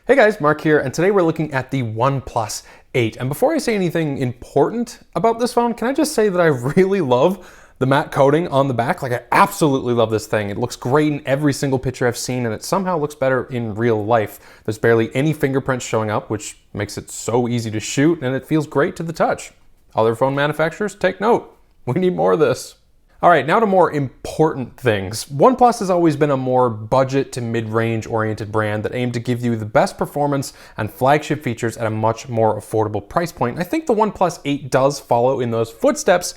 Hey guys, Mark here, and today we're looking at the OnePlus 8. And before I say anything important about this phone, can I just say that I really love the matte coating on the back? Like, I absolutely love this thing. It looks great in every single picture I've seen, and it somehow looks better in real life. There's barely any fingerprints showing up, which makes it so easy to shoot, and it feels great to the touch. Other phone manufacturers, take note. We need more of this. All right, now to more important things. OnePlus has always been a more budget to mid-range oriented brand that aimed to give you the best performance and flagship features at a much more affordable price point. I think the OnePlus 8 does follow in those footsteps,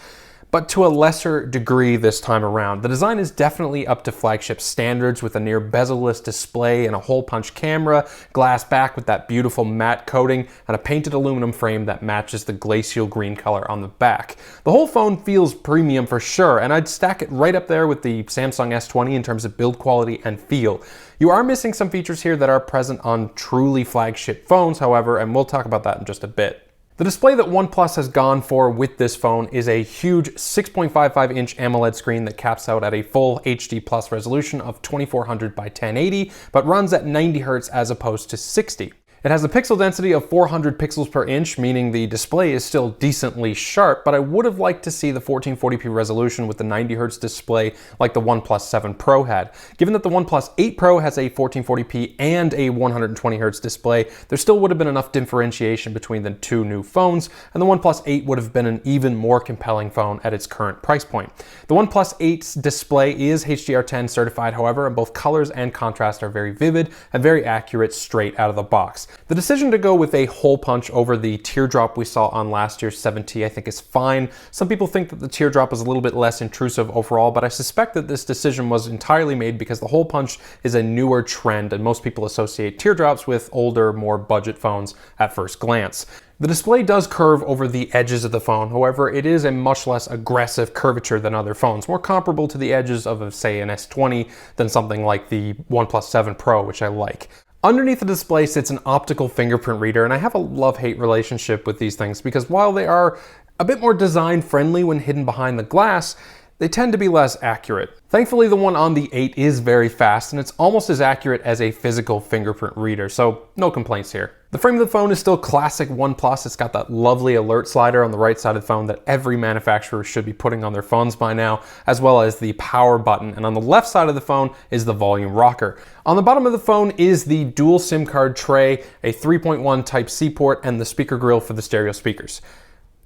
but to a lesser degree this time around. The design is definitely up to flagship standards with a near bezel-less display and a hole punch camera, glass back with that beautiful matte coating, and a painted aluminum frame that matches the glacial green color on the back. The whole phone feels premium for sure, and I'd stack it right up there with the Samsung S20 in terms of build quality and feel. You are missing some features here that are present on truly flagship phones, however, and we'll talk about that in just a bit. The display that OnePlus has gone for with this phone is a huge 6.55-inch AMOLED screen that caps out at a full HD plus resolution of 2400 by 1080, but runs at 90 Hz as opposed to 60. It has a pixel density of 400 pixels per inch, meaning the display is still decently sharp, but I would have liked to see the 1440p resolution with the 90 Hz display like the OnePlus 7 Pro had. Given that the OnePlus 8 Pro has a 1440p and a 120 Hz display, there still would have been enough differentiation between the two new phones, and the OnePlus 8 would have been an even more compelling phone at its current price point. The OnePlus 8's display is HDR10 certified, however, and both colors and contrast are very vivid and very accurate straight out of the box. The decision to go with a hole punch over the teardrop we saw on last year's 7T I think is fine. Some people think that the teardrop is a little bit less intrusive overall, but I suspect that this decision was entirely made because the hole punch is a newer trend and most people associate teardrops with older, more budget phones at first glance. The display does curve over the edges of the phone, however, it is a much less aggressive curvature than other phones, more comparable to the edges of, say, an S20 than something like the OnePlus 7 Pro, which I like. Underneath the display sits an optical fingerprint reader, and I have a love-hate relationship with these things because while they are a bit more design-friendly when hidden behind the glass, they tend to be less accurate. Thankfully, the one on the 8 is very fast, and it's almost as accurate as a physical fingerprint reader, so no complaints here. The frame of the phone is still classic OnePlus. It's got that lovely alert slider on the right side of the phone that every manufacturer should be putting on their phones by now, as well as the power button, and on the left side of the phone is the volume rocker. On the bottom of the phone is the dual SIM card tray, a 3.1 Type-C port, and the speaker grill for the stereo speakers.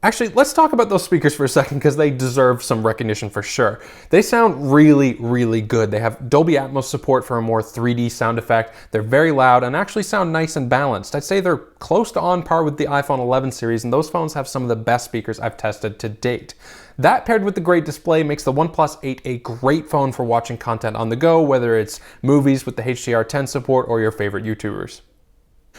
Actually, let's talk about those speakers for a second because they deserve some recognition for sure. They sound really, really good. They have Dolby Atmos support for a more 3D sound effect. They're very loud and actually sound nice and balanced. I'd say they're close to on par with the iPhone 11 series, and those phones have some of the best speakers I've tested to date. That paired with the great display makes the OnePlus 8 a great phone for watching content on the go, whether it's movies with the HDR10 support or your favorite YouTubers.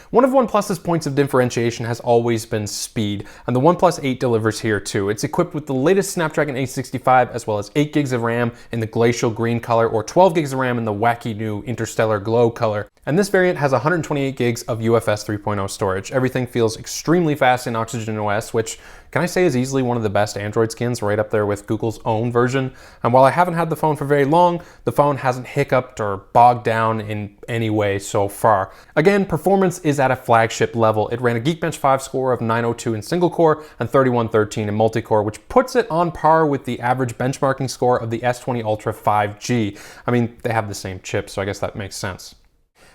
One of OnePlus's points of differentiation has always been speed, and the OnePlus 8 delivers here too. It's equipped with the latest Snapdragon 865 as well as 8 gigs of RAM in the glacial green color or 12 gigs of RAM in the wacky new interstellar glow color. And this variant has 128 gigs of UFS 3.0 storage. Everything feels extremely fast in Oxygen OS, which can I say is easily one of the best Android skins, right up there with Google's own version. And while I haven't had the phone for very long, the phone hasn't hiccuped or bogged down in any way so far. Again, performance is at a flagship level. It ran a Geekbench 5 score of 902 in single core and 3113 in multi-core, which puts it on par with the average benchmarking score of the S20 Ultra 5G. I mean, they have the same chip, so I guess that makes sense.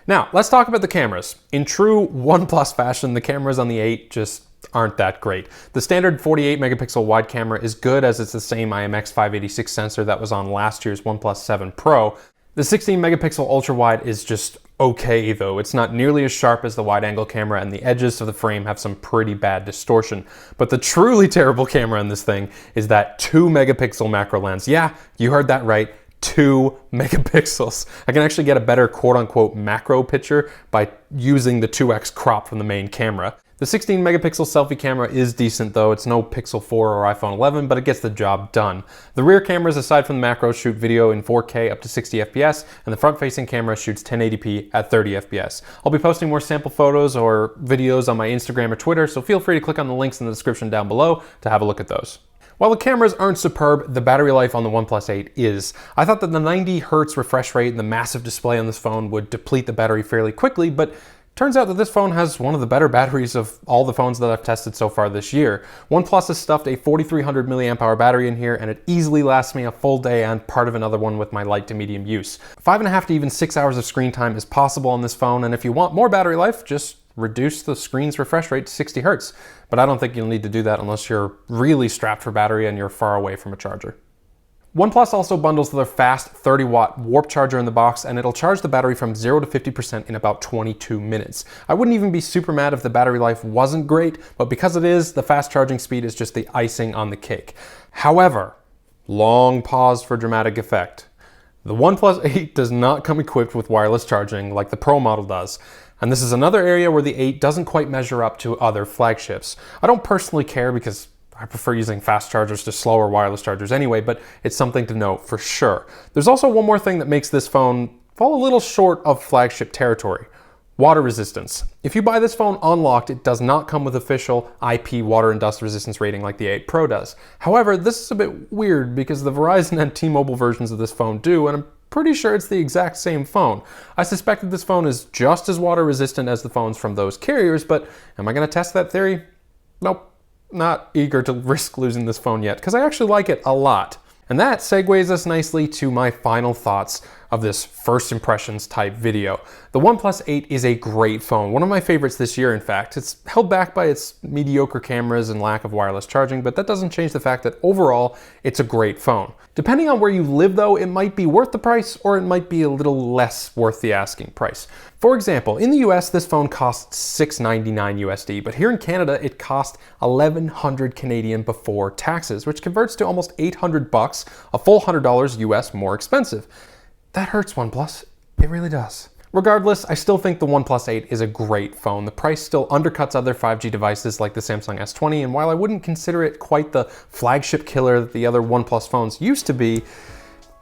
Now, let's talk about the cameras. In true OnePlus fashion, the cameras on the 8 just aren't that great. The standard 48 megapixel wide camera is good as it's the same IMX586 sensor that was on last year's OnePlus 7 Pro. The 16 megapixel ultra wide is just okay though. It's not nearly as sharp as the wide angle camera, and the edges of the frame have some pretty bad distortion. But the truly terrible camera in this thing is that 2 megapixel macro lens. Yeah, you heard that right. 2 megapixels. I can actually get a better quote-unquote macro picture by using the 2x crop from the main camera. The 16 megapixel selfie camera is decent though. It's no Pixel 4 or iPhone 11, but it gets the job done. The rear cameras, aside from the macros, shoot video in 4K up to 60 FPS, and the front-facing camera shoots 1080p at 30 FPS. I'll be posting more sample photos or videos on my Instagram or Twitter, so feel free to click on the links in the description down below to have a look at those. While the cameras aren't superb, the battery life on the OnePlus 8 is. I thought that the 90 Hz refresh rate and the massive display on this phone would deplete the battery fairly quickly, but Turns out that this phone has one of the better batteries of all the phones that I've tested so far this year. OnePlus has stuffed a 4300 milliamp hour battery in here, and it easily lasts me a full day and part of another one with my light to medium use. 5.5 to even 6 hours of screen time is possible on this phone, and if you want more battery life, just reduce the screen's refresh rate to 60 Hz. But I don't think you'll need to do that unless you're really strapped for battery and you're far away from a charger. OnePlus also bundles their fast 30-watt warp charger in the box, and it'll charge the battery from 0 to 50% in about 22 minutes. I wouldn't even be super mad if the battery life wasn't great, but because it is, the fast charging speed is just the icing on the cake. However, long pause for dramatic effect. The OnePlus 8 does not come equipped with wireless charging like the Pro model does. And this is another area where the 8 doesn't quite measure up to other flagships. I don't personally care because I prefer using fast chargers to slower wireless chargers anyway, but it's something to note for sure. There's also one more thing that makes this phone fall a little short of flagship territory: water resistance. If you buy this phone unlocked, it does not come with official IP water and dust resistance rating like the 8 Pro does. However, this is a bit weird because the Verizon and T-Mobile versions of this phone do, and I'm pretty sure it's the exact same phone. I suspect that this phone is just as water resistant as the phones from those carriers, but am I going to test that theory? Nope. Not eager to risk losing this phone yet, because I actually like it a lot. And that segues us nicely to my final thoughts of this first impressions type video. The OnePlus 8 is a great phone, one of my favorites this year in fact. It's held back by its mediocre cameras and lack of wireless charging, but that doesn't change the fact that overall it's a great phone. Depending on where you live though, it might be worth the price or it might be a little less worth the asking price. For example, in the US this phone costs $699 USD, but here in Canada it cost 1,100 Canadian before taxes, which converts to almost 800 bucks, a full $100 US more expensive. That hurts, OnePlus. It really does. Regardless, I still think the OnePlus 8 is a great phone. The price still undercuts other 5G devices like the Samsung S20, and while I wouldn't consider it quite the flagship killer that the other OnePlus phones used to be,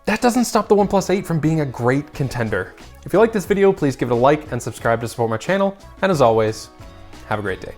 that doesn't stop the OnePlus 8 from being a great contender. If you like this video, please give it a like and subscribe to support my channel, and as always, have a great day.